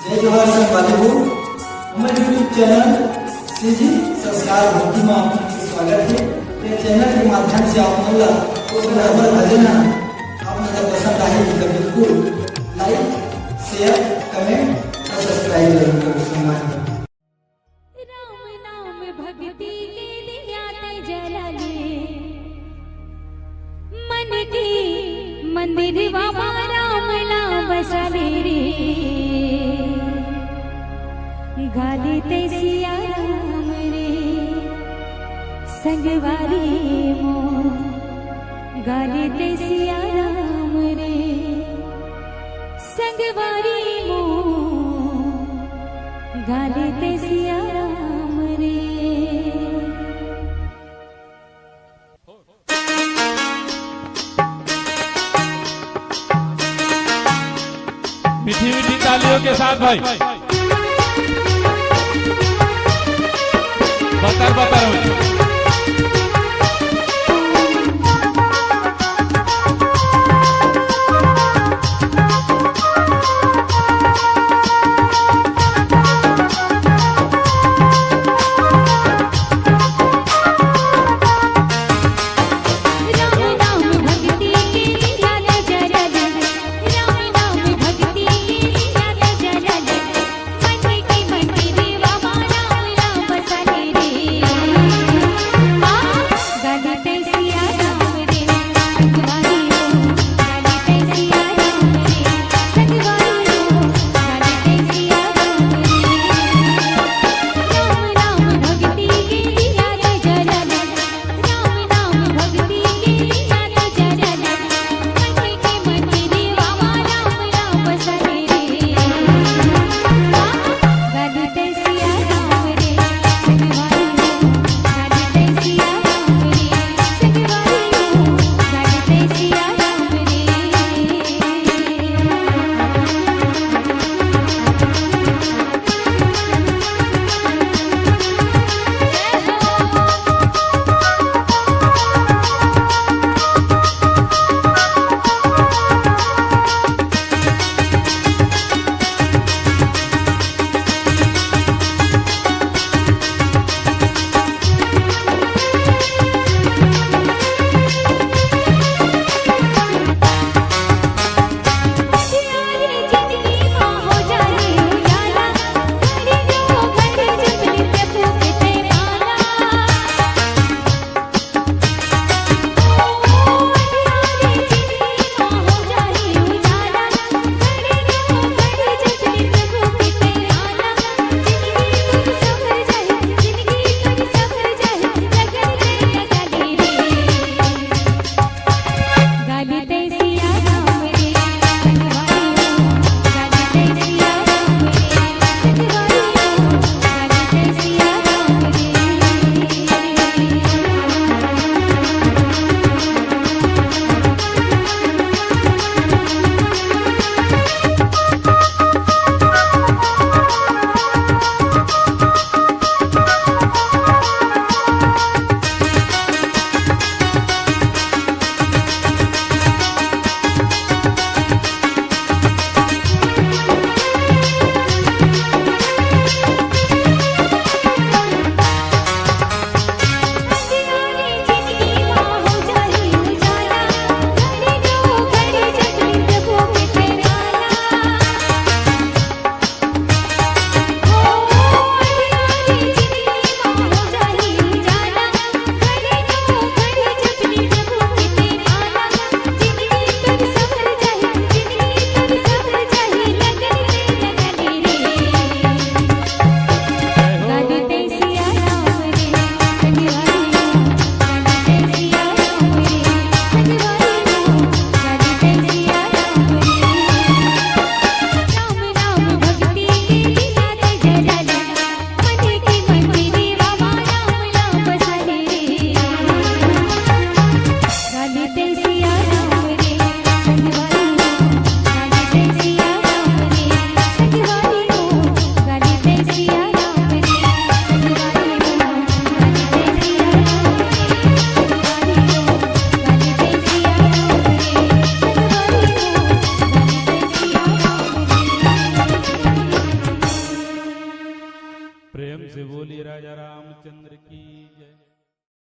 जय जोहार संगवारी हो हमारे यूट्यूब चैनल श्री जी संस्कार भक्ति में आपका स्वागत है। ये चैनल के माध्यम से आप मतलब तो बराबर भजन आप मतलब पसंद आए तो बिल्कुल लाइक शेयर कमेंट और सब्सक्राइब जरूर करें। संगवारी राम नाम भक्ति के दिया ते जलाले मन की मंदिर बाबा राम नाम बसावे रे गाली ते सिया राम रे संगवारी मो गाली ते सिया राम रे संगवारी मो गाली ते सिया राम रे। मीठी मीठी तालियों के साथ भाई बतर बतर हो प्रेम से बोली राजा रामचंद्र की जय।